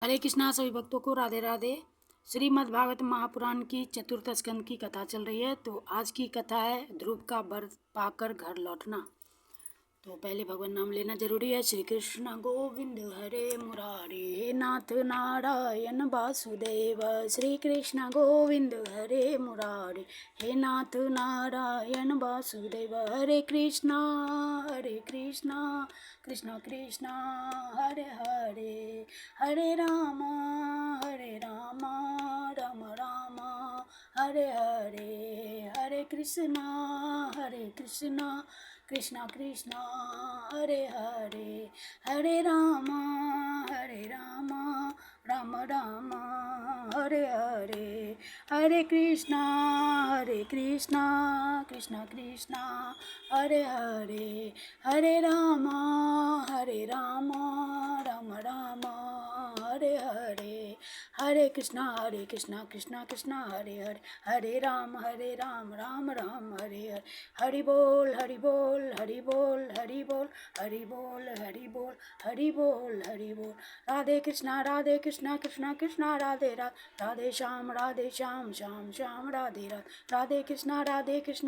हरे कृष्णा सभी भक्तों को राधे राधे। श्रीमद् भागवत महापुराण की चतुर्थ स्कंद की कथा चल रही है। तो आज की कथा है ध्रुव का वर पाकर घर लौटना। तो पहले भगवान नाम लेना जरूरी है। श्री कृष्ण गोविंद हरे मुरारी, हे नाथ नारायण वासुदेव। श्री कृष्ण गोविंद हरे मुरारी, हे नाथ नारायण वासुदेव। हरे कृष्णा कृष्ण कृष्ण हरे हरे, हरे राम राम राम हरे हरे। हरे कृष्णा कृष्ण कृष्ण हरे हरे, हरे राम राम राम हरे हरे। हरे कृष्णा कृष्ण कृष्ण हरे हरे, हरे राम राम राम हरे हरे। हरे कृष्णा कृष्ण कृष्ण हरे हरे, हरे राम राम राम हरे हरे। हरि बोल हरि बोल हरि बोल हरि बोल हरि बोल हरि बोल हरि बोल हरि बोल। राधे कृष्णा कृष्ण कृष्ण राधे राधे श्याम श्याम श्याम राधे राधे कृष्ण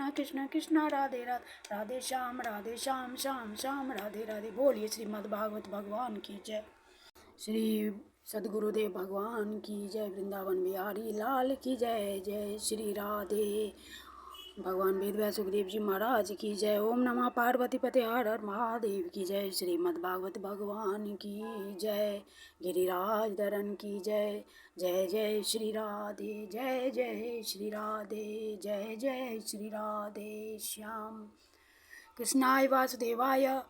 कृष्ण कृष्ण राधे राधे श्याम श्याम श्याम राधे राधे। बोलिए श्रीमद् भागवत भगवान की जय। श्री सद्गुरुदेव भगवान की जय। वृंदावन बिहारी लाल की जय। जय श्री राधे। भगवान वेदव्यास सुखदेव जी महाराज की जय। ओम नमः पार्वती पते हर हर महादेव की जय। श्रीमद् भागवत भगवान की जय। गिरिराज धरन की जय। जय जय श्री राधे, जय जय श्री राधे, जय जय श्री राधे श्याम। कृष्णाय वासुदेवाय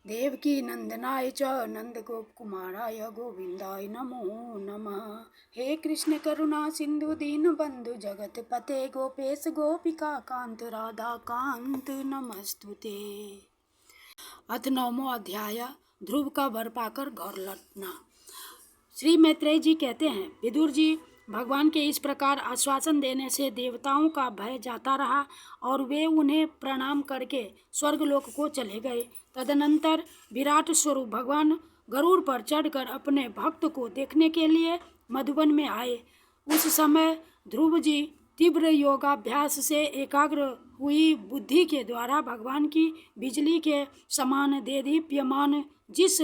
देवकी नंदनाय च नंदगोप कुमाराय गोविंदाय नमो नमः। हे कृष्ण करुणा सिंधु दीन बंधु जगत पते गोपेश गोपिका कांत राधा कांत नमस्तुते। अथ 9वां अध्याय ध्रुव का वर पाकर घर लौटना। श्री मैत्रेय जी कहते हैं, विदुर जी, भगवान के इस प्रकार आश्वासन देने से देवताओं का भय जाता रहा और वे उन्हें प्रणाम करके स्वर्गलोक को चले गए। तदनंतर विराट स्वरूप भगवान गरुड़ पर चढ़कर अपने भक्त को देखने के लिए मधुबन में आए। उस समय ध्रुव जी तीव्र योगाभ्यास से एकाग्र हुई बुद्धि के द्वारा भगवान की बिजली के समान देदीप्यमान जिस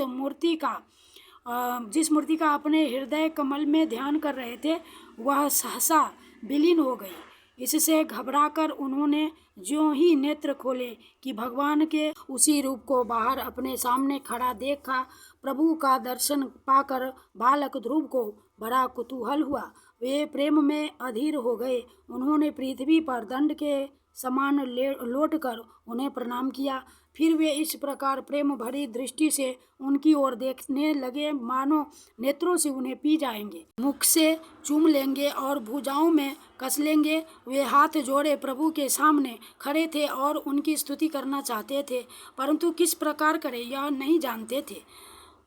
मूर्ति का अपने हृदय कमल में ध्यान कर रहे थे, वह सहसा विलीन हो गई। इससे घबराकर उन्होंने ज्यों ही नेत्र खोले कि भगवान के उसी रूप को बाहर अपने सामने खड़ा देखा। प्रभु का दर्शन पाकर बालक ध्रुव को बड़ा कुतूहल हुआ। वे प्रेम में अधीर हो गए। उन्होंने पृथ्वी पर दंड के समान लौटकर उन्हें प्रणाम किया। फिर वे इस प्रकार प्रेम भरी दृष्टि से उनकी ओर देखने लगे मानो नेत्रों से उन्हें पी जाएंगे। मुख से चूम लेंगे और भुजाओं में कस लेंगे। वे हाथ जोड़े प्रभु के सामने खड़े थे और उनकी स्तुति करना चाहते थे, परंतु किस प्रकार करें यह नहीं जानते थे।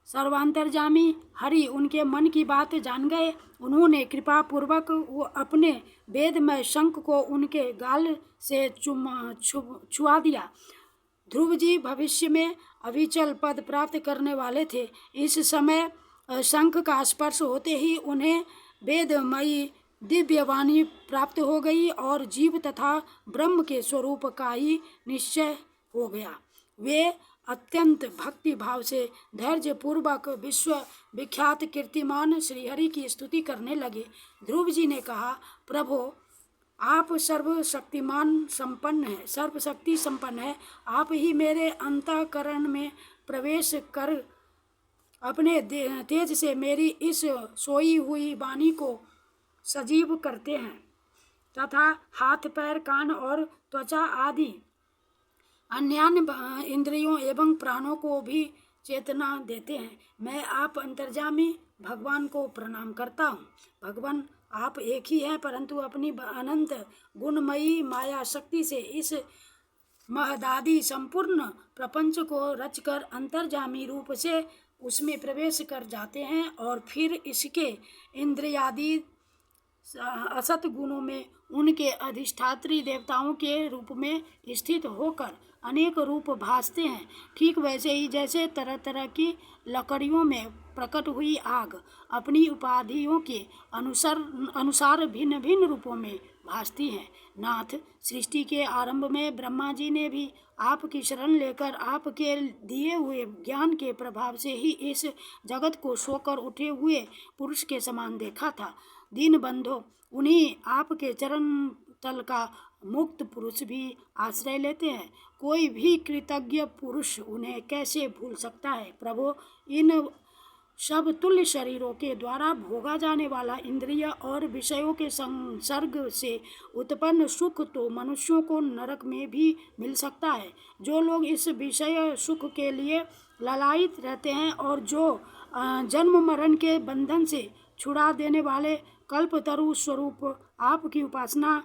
सर्वांतर्यामी हरि उनके मन की बात जान गए। उन्होंने कृपा पूर्वक अपने वेदमय शंख को उनके गाल से छुआ दिया। ध्रुव जी भविष्य में अविचल पद प्राप्त करने वाले थे। इस समय शंख का स्पर्श होते ही उन्हें वेदमयी दिव्यवाणी प्राप्त हो गई और जीव तथा ब्रह्म के स्वरूप का ही निश्चय हो गया। वे अत्यंत भक्ति भाव से धैर्य पूर्वक विश्व विख्यात कीर्तिमान श्रीहरि की स्तुति करने लगे। ध्रुव जी ने कहा, प्रभो, आप सर्वशक्तिमान संपन्न है, सर्वशक्ति संपन्न है। आप ही मेरे अंतःकरण में प्रवेश कर अपने तेज से मेरी इस सोई हुई वाणी को सजीव करते हैं तथा हाथ पैर कान और त्वचा आदि अन्य इंद्रियों एवं प्राणों को भी चेतना देते हैं। मैं आप अंतर्यामी भगवान को प्रणाम करता हूँ। भगवान आप एक ही हैं, परंतु अपनी अनंत गुणमयी माया शक्ति से इस महदादि संपूर्ण प्रपंच को रचकर अंतर्यामी रूप से उसमें प्रवेश कर जाते हैं और फिर इसके इंद्रियादि असत गुणों में उनके अधिष्ठात्री देवताओं के रूप में स्थित होकर अनेक रूप भासते हैं। ठीक वैसे ही जैसे तरह तरह की लकड़ियों में प्रकट हुई आग अपनी उपाधियों के अनुसार भिन्न भिन्न रूपों में भासती है। नाथ, सृष्टि के आरंभ में ब्रह्मा जी ने भी आपकी शरण लेकर आपके दिए हुए ज्ञान के प्रभाव से ही इस जगत को सोकर उठे हुए पुरुष के समान देखा था। दीन बंधो, उन्हीं आपके चरण तल का मुक्त पुरुष भी आश्रय लेते हैं। कोई भी कृतज्ञ पुरुष उन्हें कैसे भूल सकता है। प्रभु, इन सब तुल्य शरीरों के द्वारा भोगा जाने वाला इंद्रिय और विषयों के संसर्ग से उत्पन्न सुख तो मनुष्यों को नरक में भी मिल सकता है। जो लोग इस विषय सुख के लिए ललायित रहते हैं और जो जन्म मरण के बंधन से छुड़ा देने वाले कल्पतरु स्वरूप आपकी उपासना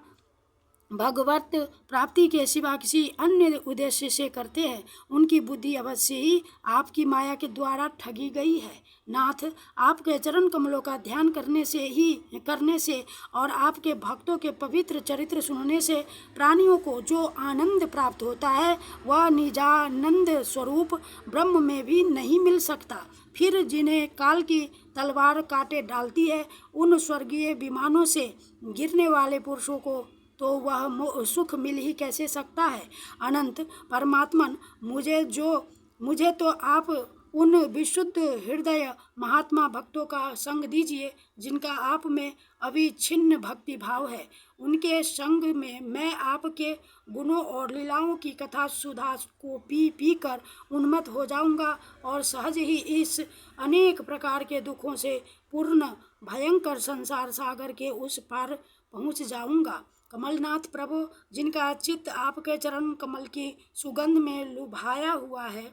भगवत प्राप्ति के सिवा किसी अन्य उद्देश्य से करते हैं, उनकी बुद्धि अवश्य ही आपकी माया के द्वारा ठगी गई है। नाथ, आपके चरण कमलों का ध्यान करने से और आपके भक्तों के पवित्र चरित्र सुनने से प्राणियों को जो आनंद प्राप्त होता है वह निजानंद स्वरूप ब्रह्म में भी नहीं मिल सकता। फिर जिन्हें काल की तलवार काटे डालती है, उन स्वर्गीय विमानों से गिरने वाले पुरुषों को तो वह सुख मिल ही कैसे सकता है। अनंत परमात्मन, मुझे तो आप उन विशुद्ध हृदय महात्मा भक्तों का संग दीजिए जिनका आप में अविच्छिन्न भक्ति भाव है। उनके संग में मैं आपके गुणों और लीलाओं की कथा सुधा को पी कर उन्मत्त हो जाऊंगा और सहज ही इस अनेक प्रकार के दुखों से पूर्ण भयंकर संसार सागर के उस पार पहुंच जाऊंगा। कमलनाथ प्रभु, जिनका चित्त आपके चरण कमल की सुगंध में लुभाया हुआ है,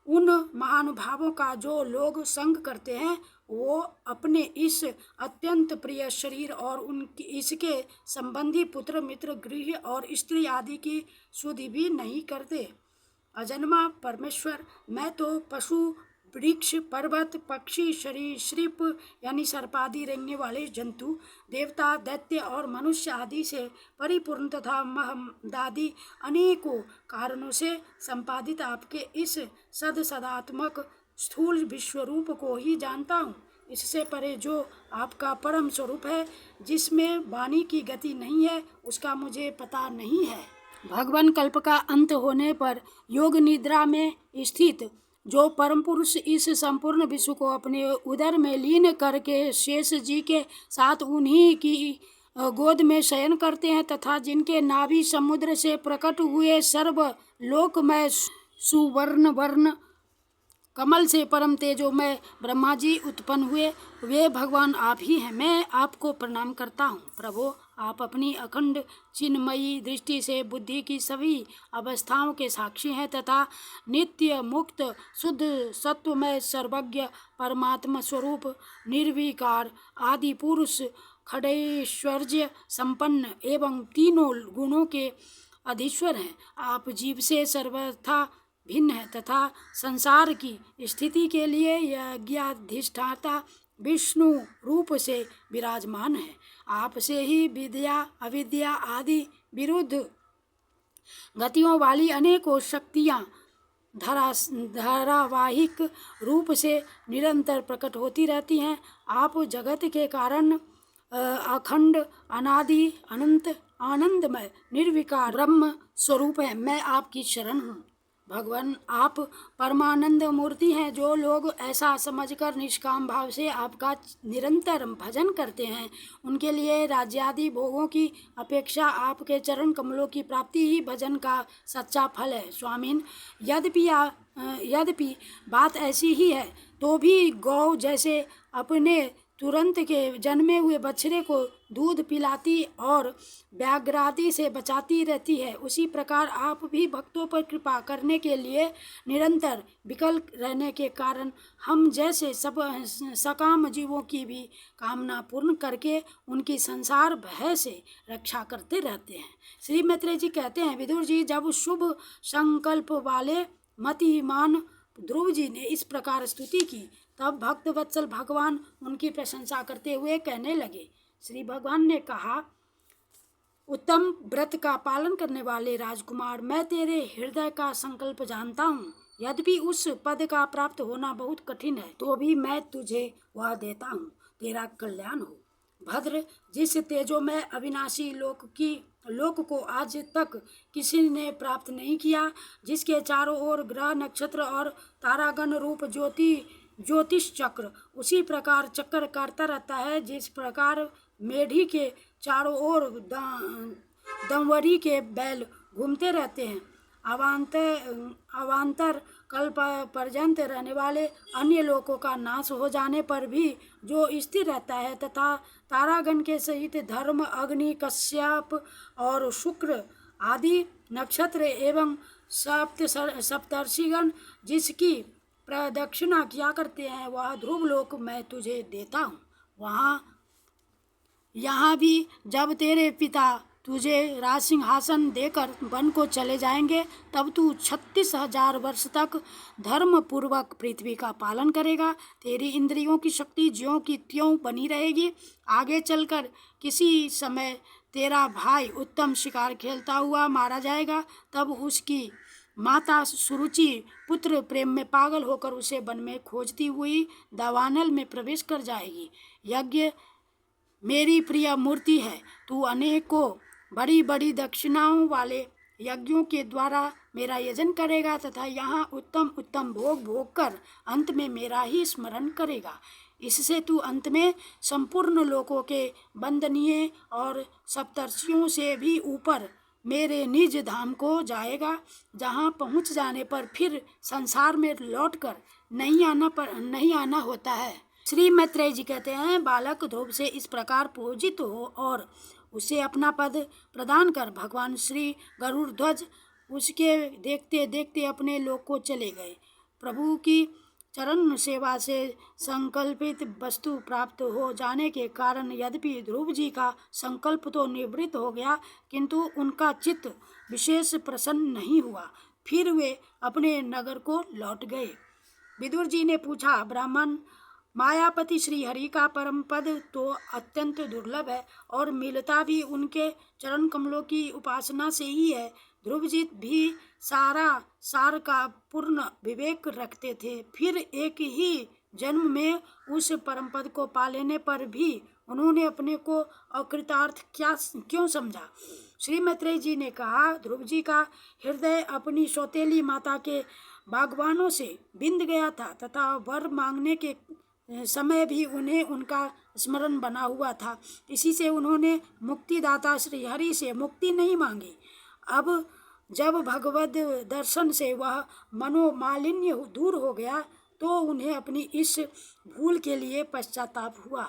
उन महानुभावों का जो लोग संग करते हैं वो अपने इस अत्यंत प्रिय शरीर और इसके संबंधी पुत्र मित्र गृह और स्त्री आदि की सुधि भी नहीं करते। अजन्मा परमेश्वर, मैं तो पशु वृक्ष पर्वत पक्षी सरीसृप यानी सर्पादि रेंगने वाले जंतु देवता दैत्य और मनुष्य आदि से परिपूर्ण तथा महदादि अनेकों कारणों से संपादित आपके इस सदात्मक स्थूल विश्वरूप को ही जानता हूँ। इससे परे जो आपका परम स्वरूप है, जिसमें वाणी की गति नहीं है, उसका मुझे पता नहीं है। भगवान कल्प का अंत होने पर योग निद्रा में स्थित जो परम पुरुष इस संपूर्ण विश्व को अपने उदर में लीन करके शेष जी के साथ उन्हीं की गोद में शयन करते हैं तथा जिनके नाभि समुद्र से प्रकट हुए सर्व लोकमय सुवर्ण वर्ण कमल से परम तेजोमय ब्रह्मा जी उत्पन्न हुए, वे भगवान आप ही हैं। मैं आपको प्रणाम करता हूँ। प्रभु, आप अपनी अखंड चिन्मयी दृष्टि से बुद्धि की सभी अवस्थाओं के साक्षी हैं तथा नित्य मुक्त शुद्ध सत्वमय सर्वज्ञ परमात्मा स्वरूप निर्विकार आदि पुरुष खड़ैश्वर्य संपन्न एवं तीनों गुणों के अधीश्वर हैं। आप जीव से सर्वथा भिन्न है तथा संसार की स्थिति के लिए यज्ञाधिष्ठाता विष्णु रूप से विराजमान है। आपसे ही विद्या अविद्या आदि विरुद्ध गतियों वाली अनेकों शक्तियाँ धारावाहिक रूप से निरंतर प्रकट होती रहती हैं। आप जगत के कारण अखंड अनादि अनंत आनंदमय निर्विकार ब्रह्म स्वरूप है। मैं आपकी शरण हूँ। भगवान, आप परमानंद मूर्ति हैं। जो लोग ऐसा समझकर निष्काम भाव से आपका निरंतर भजन करते हैं, उनके लिए राज्यादि भोगों की अपेक्षा आपके चरण कमलों की प्राप्ति ही भजन का सच्चा फल है। स्वामीन, यद्यपि बात ऐसी ही है तो भी गौ जैसे अपने तुरंत के जन्मे हुए बछड़े को दूध पिलाती और व्याघ्रादि से बचाती रहती है, उसी प्रकार आप भी भक्तों पर कृपा करने के लिए निरंतर विकल रहने के कारण हम जैसे सब सकाम जीवों की भी कामना पूर्ण करके उनकी संसार भय से रक्षा करते रहते हैं। श्री मैत्रेय जी कहते हैं, विदुर जी, जब शुभ संकल्प वाले मतिमान ध्रुव जी ने इस प्रकार स्तुति की, तब भक्त वत्सल भगवान उनकी प्रशंसा करते हुए कहने लगे। श्री भगवान ने कहा, उत्तम व्रत का पालन करने वाले राजकुमार, मैं तेरे हृदय का संकल्प जानता हूँ। यद्यपि उस पद का प्राप्त होना बहुत कठिन है, तो भी मैं तुझे वह देता हूँ, तेरा कल्याण हो। भद्र, जिस तेजोमय अविनाशी लोक को आज तक किसी ने प्राप्त नहीं किया, जिसके चारों ओर ग्रह नक्षत्र और तारागण रूप ज्योतिष चक्र उसी प्रकार चक्कर काटता रहता है जिस प्रकार मेढी के चारों ओर दंवरी के बैल घूमते रहते हैं। अवान्तर कल्प पर्यंत रहने वाले अन्य लोकों का नाश हो जाने पर भी जो स्थिर रहता है, तथा तारागण के सहित धर्म, अग्नि, कश्यप और शुक्र आदि नक्षत्र एवं सप्तर्षिगण जिसकी प्रदक्षिणा किया करते हैं, वह ध्रुव लोक मैं तुझे देता हूँ। यहाँ भी जब तेरे पिता तुझे राजसिंहासन देकर वन को चले जाएंगे, तब तू 36,000 वर्ष तक धर्म पूर्वक पृथ्वी का पालन करेगा। तेरी इंद्रियों की शक्ति ज्यों की त्यों बनी रहेगी। आगे चलकर किसी समय तेरा भाई उत्तम शिकार खेलता हुआ मारा जाएगा, तब उसकी माता सुरुचि पुत्र प्रेम में पागल होकर उसे वन में खोजती हुई दावानल में प्रवेश कर जाएगी। यज्ञ मेरी प्रिय मूर्ति है, तू अनेकों बड़ी बड़ी दक्षिणाओं वाले यज्ञों के द्वारा मेरा यजन करेगा तथा यहाँ उत्तम उत्तम भोग भोग कर अंत में मेरा ही स्मरण करेगा। इससे तू अंत में संपूर्ण लोकों के वंदनीय और सप्तर्षियों से भी ऊपर मेरे निज धाम को जाएगा, जहाँ पहुँच जाने पर फिर संसार में लौटकर नहीं आना होता है। श्री मैत्रेय जी कहते हैं, बालक ध्रुव से इस प्रकार पूजित हो और उसे अपना पद प्रदान कर भगवान श्री गरुड़ध्वज उसके देखते देखते अपने लोक को चले गए। प्रभु की चरण सेवा से संकल्पित वस्तु प्राप्त हो जाने के कारण यद्यपि ध्रुव जी का संकल्प तो निवृत्त हो गया, किंतु उनका चित्त विशेष प्रसन्न नहीं हुआ। फिर वे अपने नगर को लौट गए। विदुर जी ने पूछा, ब्राह्मण, मायापति श्री हरि का परम पद तो अत्यंत दुर्लभ है और मिलता भी उनके चरण कमलों की उपासना से ही है। ध्रुवजीत भी सार का पूर्ण विवेक रखते थे, फिर एक ही जन्म में उस परम पद को पा लेने पर भी उन्होंने अपने को अकृतार्थ क्यों समझा। श्री मैत्रेय जी ने कहा, ध्रुव जी का हृदय अपनी सौतेली माता के बागवानों से बिंद गया था तथा वर मांगने के समय भी उन्हें उनका स्मरण बना हुआ था। इसी से उन्होंने मुक्तिदाता श्री हरि से मुक्ति नहीं मांगी। अब जब भगवद दर्शन से वह मनोमालिन्य दूर हो गया, तो उन्हें अपनी इस भूल के लिए पश्चाताप हुआ।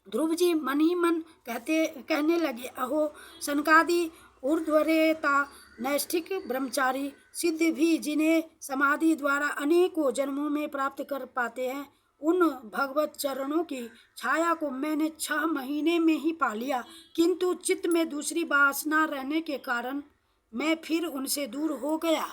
ध्रुव जी मन ही मन कहने लगे, अहो सनकादि ऊर्ध्वरेता नैष्ठिक ब्रह्मचारी सिद्ध भी जिन्हें समाधि द्वारा अनेकों जन्मों में प्राप्त कर पाते हैं, उन भगवत चरणों की छाया को मैंने 6 महीने में ही पा लिया, किंतु चित्त में दूसरी वासना रहने के कारण मैं फिर उनसे दूर हो गया।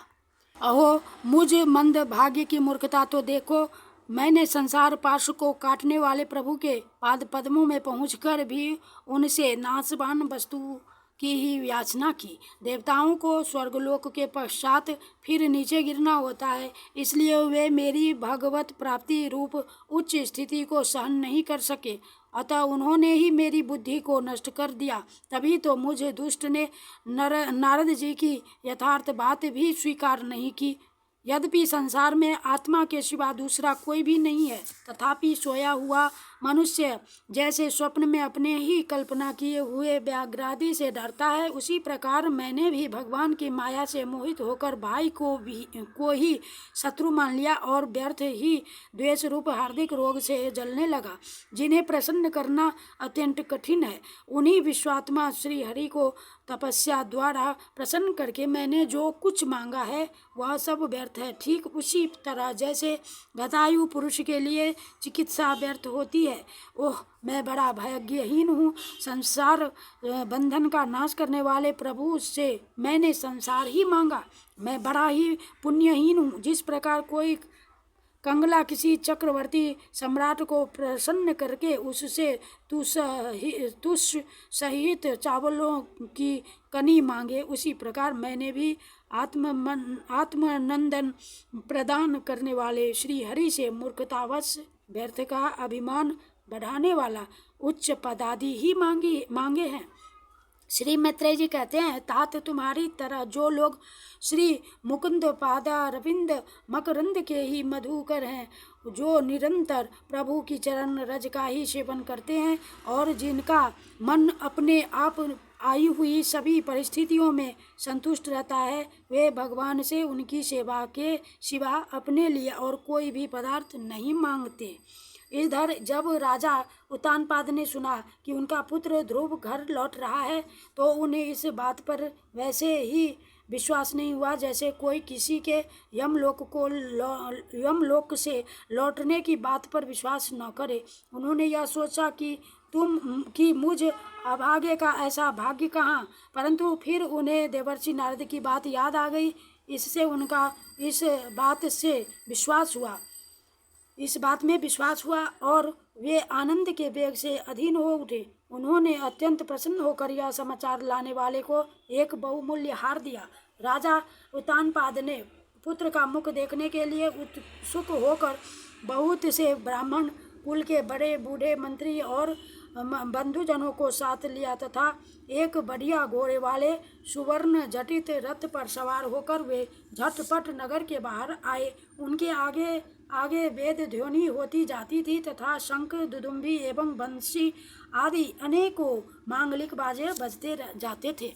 अहो मुझ मंद भाग्य की मूर्खता तो देखो, मैंने संसार पाश को काटने वाले प्रभु के पाद पद्मों में पहुंचकर भी उनसे नाशवान वस्तु की ही याचना की। देवताओं को स्वर्गलोक के पश्चात फिर नीचे गिरना होता है, इसलिए वे मेरी भगवत प्राप्ति रूप उच्च स्थिति को सहन नहीं कर सके, अतः उन्होंने ही मेरी बुद्धि को नष्ट कर दिया। तभी तो मुझे दुष्ट ने नारद जी की यथार्थ बात भी स्वीकार नहीं की। यद्यपि संसार में आत्मा के सिवा दूसरा कोई भी नहीं है, तथापि सोया हुआ मनुष्य जैसे स्वप्न में अपने ही कल्पना किए हुए व्याघ्रादि से डरता है, उसी प्रकार मैंने भी भगवान की माया से मोहित होकर भाई को ही शत्रु मान लिया और व्यर्थ ही द्वेष रूप हार्दिक रोग से जलने लगा, जिन्हें प्रसन्न करना अत्यंत कठिन है। उन्हीं विश्वात्मा श्री हरि को तपस्या द्वारा प्रसन्न करके मैंने जो कुछ मांगा है वह सब व्यर्थ है। ठीक उसी तरह जैसे गतायु पुरुष के लिए चिकित्सा व्यर्थ होती है। ओह, मैं बड़ा भाग्यहीन हूँ। संसार बंधन का नाश करने वाले प्रभु से मैंने संसार ही मांगा। मैं बड़ा ही पुण्यहीन हूँ। जिस प्रकार कोई कंगला किसी चक्रवर्ती सम्राट को प्रसन्न करके उससे तुष सहित चावलों की कनी मांगे, उसी प्रकार मैंने भी आत्मानंदन प्रदान करने वाले श्री हरि से मूर्खतावश व्यर्थ का अभिमान बढ़ाने वाला उच्च पदादि ही मांगे हैं। श्री मैत्रेय जी कहते हैं, तात तुम्हारी तरह जो लोग श्री मुकुंद पादारविंद मकरंद के ही मधुकर हैं, जो निरंतर प्रभु की चरण रज का ही सेवन करते हैं और जिनका मन अपने आप आई हुई सभी परिस्थितियों में संतुष्ट रहता है, वे भगवान से उनकी सेवा के सिवा अपने लिए और कोई भी पदार्थ नहीं मांगते। इधर जब राजा उत्तानपाद ने सुना कि उनका पुत्र ध्रुव घर लौट रहा है, तो उन्हें इस बात पर वैसे ही विश्वास नहीं हुआ जैसे कोई किसी के यमलोक से लौटने की बात पर विश्वास न करे। उन्होंने यह सोचा कि मुझ अभागे का ऐसा भाग्य कहाँ, परंतु फिर उन्हें देवर्षि नारद की बात याद आ गई। इससे उनका इस बात में विश्वास हुआ और वे आनंद के वेग से अधीन हो उठे। उन्होंने अत्यंत प्रसन्न होकर यह समाचार लाने वाले को एक बहुमूल्य हार दिया। राजा उत्तानपाद ने पुत्र का मुख देखने के लिए उत्सुक होकर बहुत से ब्राह्मण कुल के बड़े बूढ़े मंत्री और बंधुजनों को साथ लिया तथा एक बढ़िया घोड़े वाले सुवर्ण जटित रथ पर सवार होकर वे झटपट नगर के बाहर आए। उनके आगे आगे वेद ध्वनि होती जाती थी तथा शंख, दुदुम्बी एवं बंसी आदि अनेकों मांगलिक बाजे बजते जाते थे।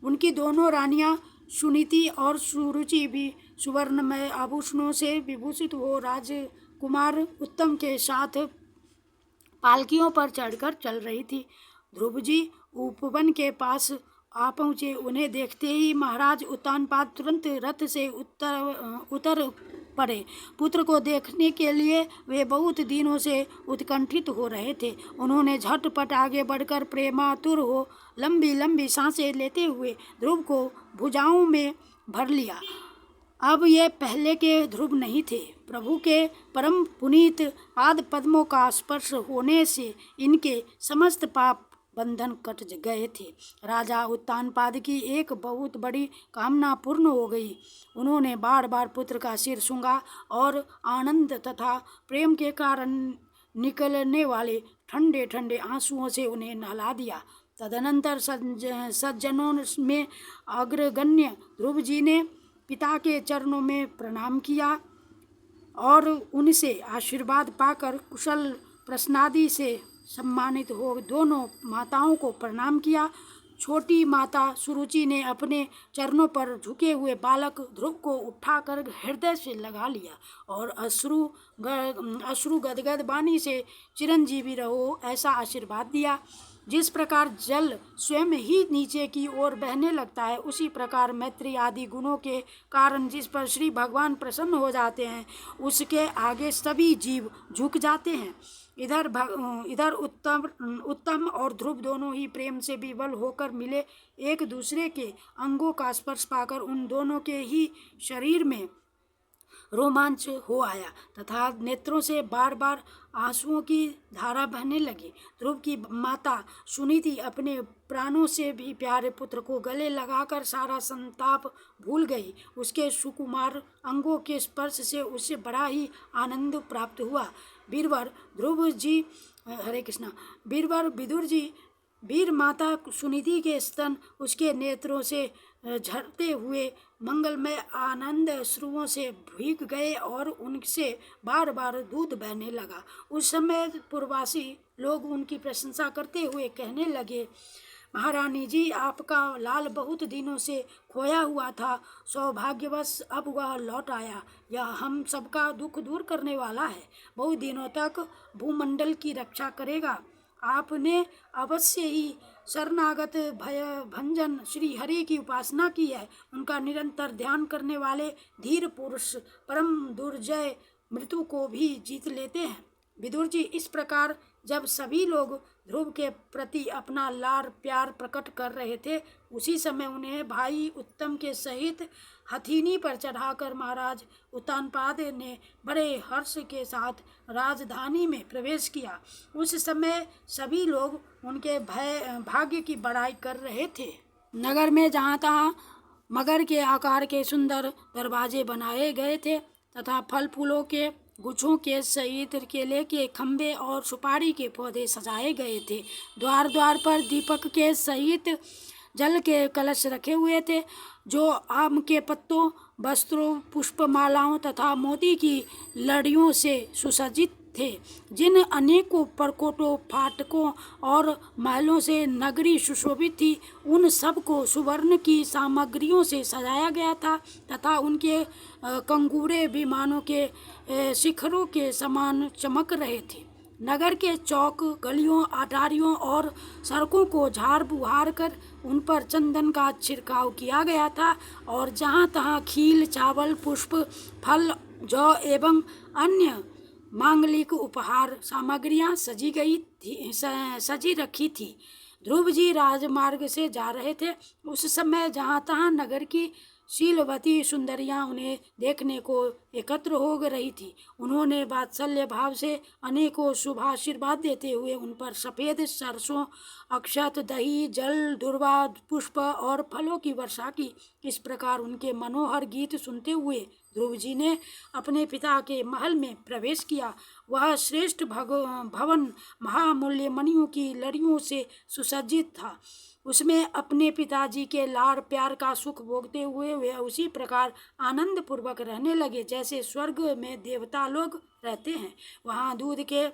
उनकी दोनों रानियां सुनीति और सुरुचि भी सुवर्णमय आभूषणों से विभूषित हो राजकुमार उत्तम के साथ पालकियों पर चढ़कर चल रही थी। ध्रुव जी उपवन के पास आ पहुँचे। उन्हें देखते ही महाराज उत्तानपाद तुरंत रथ से उतर पड़े। पुत्र को देखने के लिए वे बहुत दिनों से उत्कंठित हो रहे थे। उन्होंने झटपट आगे बढ़कर प्रेमातुर हो लंबी लंबी सांसें लेते हुए ध्रुव को भुजाओं में भर लिया। अब ये पहले के ध्रुव नहीं थे। प्रभु के परम पुनीत पाद पद्मों का स्पर्श होने से इनके समस्त पाप बंधन कट गए थे। राजा उत्तानपाद की एक बहुत बड़ी कामना पूर्ण हो गई। उन्होंने बार बार पुत्र का सिर सूंघा और आनंद तथा प्रेम के कारण निकलने वाले ठंडे ठंडे आंसुओं से उन्हें नहला दिया। तदनंतर सज्जनों में अग्रगण्य ध्रुव जी ने पिता के चरणों में प्रणाम किया और उनसे आशीर्वाद पाकर कुशल प्रश्नादि से सम्मानित हो दोनों माताओं को प्रणाम किया। छोटी माता सुरुचि ने अपने चरणों पर झुके हुए बालक ध्रुव को उठाकर हृदय से लगा लिया और अश्रु गदगद वाणी से चिरंजीवी रहो ऐसा आशीर्वाद दिया। जिस प्रकार जल स्वयं ही नीचे की ओर बहने लगता है, उसी प्रकार मैत्री आदि गुणों के कारण जिस पर श्री भगवान प्रसन्न हो जाते हैं, उसके आगे सभी जीव झुक जाते हैं। इधर उत्तम और ध्रुव दोनों ही प्रेम से विवल होकर मिले। एक दूसरे के अंगों का स्पर्श पाकर उन दोनों के ही शरीर में रोमांच हो आया तथा नेत्रों से बार बार आंसुओं की धारा बहने लगी। ध्रुव की माता सुनीति अपने प्राणों से भी प्यारे पुत्र को गले लगाकर सारा संताप भूल गई। उसके सुकुमार अंगों के स्पर्श से उसे बड़ा ही आनंद प्राप्त हुआ। बीरवर विदुर जी वीर माता सुनिधि के स्तन उसके नेत्रों से झरते हुए मंगलमय आनंद अश्रुओं से भीग गए और उनसे बार बार दूध बहने लगा। उस समय पूर्ववासी लोग उनकी प्रशंसा करते हुए कहने लगे, महारानी जी, आपका लाल बहुत दिनों से खोया हुआ था, सौभाग्यवश अब वह लौट आया। यह हम सबका दुख दूर करने वाला है, बहुत दिनों तक भूमंडल की रक्षा करेगा। आपने अवश्य ही शरणागत भय भंजन श्री हरि की उपासना की है। उनका निरंतर ध्यान करने वाले धीर पुरुष परम दुर्जय मृत्यु को भी जीत लेते हैं। विदुर जी इस प्रकार जब सभी लोग ध्रुव के प्रति अपना लाड़ प्यार प्रकट कर रहे थे, उसी समय उन्हें भाई उत्तम के सहित हथीनी पर चढ़ाकर महाराज उत्तानपाद ने बड़े हर्ष के साथ राजधानी में प्रवेश किया। उस समय सभी लोग उनके भाग्य की बड़ाई कर रहे थे। नगर में जहाँ तहाँ मगर के आकार के सुंदर दरवाजे बनाए गए थे तथा फल फूलों के गुच्छों के सहित केले के खंभे और सुपारी के पौधे सजाए गए थे। द्वार द्वार पर दीपक के सहित जल के कलश रखे हुए थे, जो आम के पत्तों, वस्त्रों, पुष्पमालाओं तथा मोती की लड़ियों से सुसज्जित थे। जिन अनेकों परकोटों, फाटकों और महलों से नगरी सुशोभित थी, उन सब को सुवर्ण की सामग्रियों से सजाया गया था तथा उनके कंगूरे विमानों के शिखरों के समान चमक रहे थे। नगर के चौक, गलियों, अटारियों और सड़कों को झाड़ बुहार कर उन पर चंदन का छिड़काव किया गया था और जहाँ तहाँ खील, चावल, पुष्प, फल, जौ एवं अन्य मांगलिक उपहार सामग्रियाँ सजी रखी थी। ध्रुव जी राजमार्ग से जा रहे थे। उस समय जहाँ तहाँ नगर की शीलवती सुंदरियाँ उन्हें देखने को एकत्र हो रही थी। उन्होंने वात्सल्य भाव से अनेकों शुभ आशीर्वाद देते हुए उन पर सफ़ेद सरसों, अक्षत, दही, जल, दुर्वा, पुष्प और फलों की वर्षा की। इस प्रकार उनके मनोहर गीत सुनते हुए ध्रुव जी ने अपने पिता के महल में प्रवेश किया। वह श्रेष्ठ भवन महामूल्य मणियों की लड़ियों से सुसज्जित था। उसमें अपने पिताजी के लाड़ प्यार का सुख भोगते हुए वे उसी प्रकार आनंद पूर्वक रहने लगे जैसे स्वर्ग में देवता लोग रहते हैं। वहाँ दूध के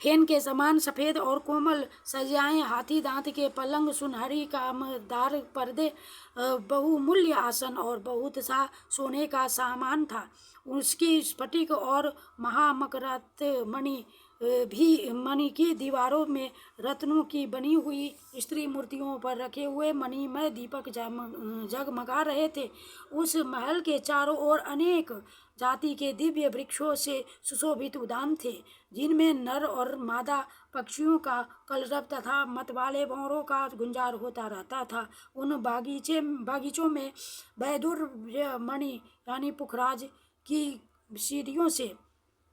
फेन के समान सफ़ेद और कोमल सज्जाएं, हाथी दांत के पलंग, सुनहरी कामदार पर्दे, बहुमूल्य आसन और बहुत सा सोने का सामान था। उसकी स्फटिक और महामकरात मणि की दीवारों में रत्नों की बनी हुई स्त्री मूर्तियों पर रखे हुए मणिमय दीपक जगमगा रहे थे। उस महल के चारों ओर अनेक जाति के दिव्य वृक्षों से सुशोभित उद्यान थे, जिनमें नर और मादा पक्षियों का कलरव तथा मतवाले भंवरों का गुंजार होता रहता था। उन बागीचों में वैदुर्य मणि यानी पुखराज की सीढ़ियों से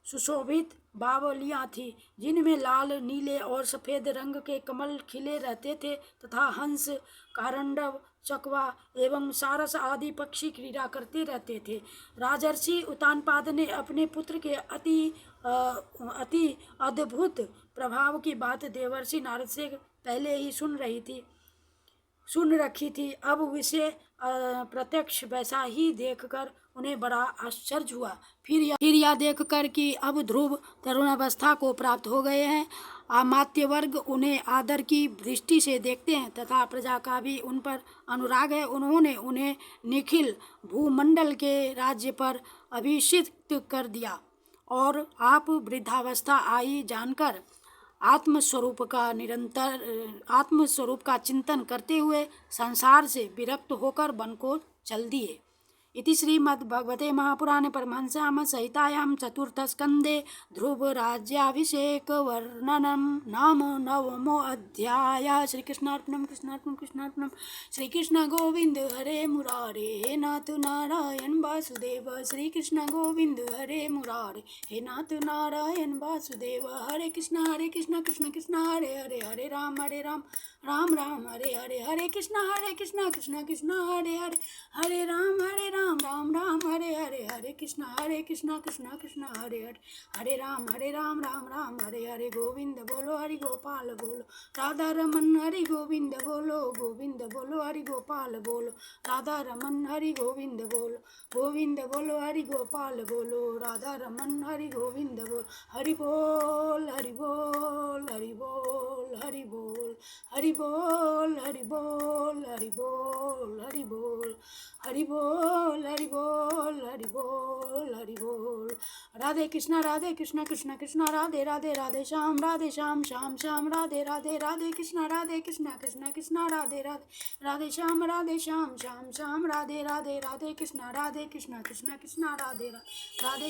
सुशोभित बावलियाँ थीं, जिनमें लाल, नीले और सफ़ेद रंग के कमल खिले रहते थे तथा हंस, कारंडव, चकवा एवं सारस आदि पक्षी क्रीड़ा करते रहते थे। राजर्षि उत्तानपाद ने अपने पुत्र के अति अद्भुत प्रभाव की बात देवर्षि नारद से पहले ही सुन रखी थी। अब उसे प्रत्यक्ष वैसा ही देखकर उन्हें बड़ा आश्चर्य हुआ। फिर यह देखकर कि अब ध्रुव तरुणावस्था को प्राप्त हो गए हैं, अमात्य वर्ग उन्हें आदर की दृष्टि से देखते हैं तथा प्रजा का भी उन पर अनुराग है, उन्होंने उन्हें निखिल भूमंडल के राज्य पर अभिषिक्त कर दिया और आप वृद्धावस्था आई जानकर आत्मस्वरूप का चिंतन करते हुए संसार से विरक्त होकर वन को चल दिए। इति श्रीमद्भगवते महापुराणे परमहंस्यां संहितायां चतुर्थस्कन्धे ध्रुवराज्याभिषेक वर्णनं नाम नवमो अध्यायः। श्रीकृष्णार्पणं कृष्णार्पणं श्रीकृष्ण गोविंद हरे मुरारे हे नाथ नारायण वासुदेव। श्रीकृष्ण गोविंद हरे मुरारे हे नाथ नारायण वासुदेव। हरे कृष्ण कृष्ण कृष्ण हरे हरे, हरे राम राम राम हरे हरे, हरे कृष्ण कृष्ण कृष्ण हरे हरे, हरे राम राम हरे हरे, हरे कृष्ण कृष्ण कृष्ण हरे हरे, हरे राम राम हरे हरे। गोविंद बोलो हरि गोपाल बोलो, राधा रमन हरि गोविंद बोलो हरि गोपाल बोलो, राधा रमन हरि गोविंद बोलो हरि गोपाल बोलो, राधा रमन हरि गोविंद बोलो। हरि बोल हरि बोल हरि बोल हरि बोल हरि बोल हरि बोल हरि बोल हरि बोल। हरि बोल हरि बोल हरि बोल हरि बोल। राधे कृष्णा कृष्ण कृष्ण राधे राधे राधे श्याम श्याम राधे राधे राधे कृष्ण कृष्ण कृष्ण राधे राधे श्याम श्याम राधे कृष्ण कृष्ण राधे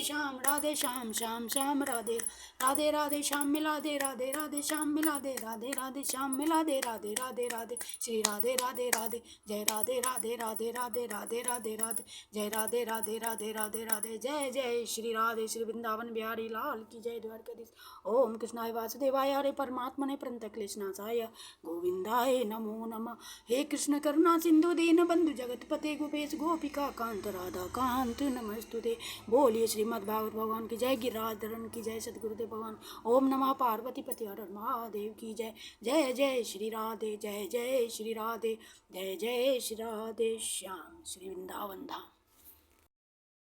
श्याम राधे श्याम मिला दे राधे श्याम मिला दे राधे श्याम मिला दे राधे श्री राधे राधे राधे जय राधे राधे राधे राधे राधे राधे राधे जय राधे राधे राधे राधे राधे जय जय श्री राधे श्री वृंदावन बिहारी लाल की जय द्वारकाधीश। ओम कृष्णाय वासुदेवाय हरे परमात्मने प्रणतक्लेशनाशाय गोविंदाय नमो नमः। हे कृष्ण करुणा सिंधु दीन बंधु जगतपते गोपेश गोपिका कांत राधा कांत नमस्तुते। बोलिए श्रीमद् भागवत भगवान की जय, गिरिराज धरण की जय, सतगुरुदेव भगवान। ओम नमः पार्वती पति हर हर महादेव की जय। जय जय श्री राधे जय जय श्री राधे जय जय श्री राधे श्याम श्री वृंदावन धाम।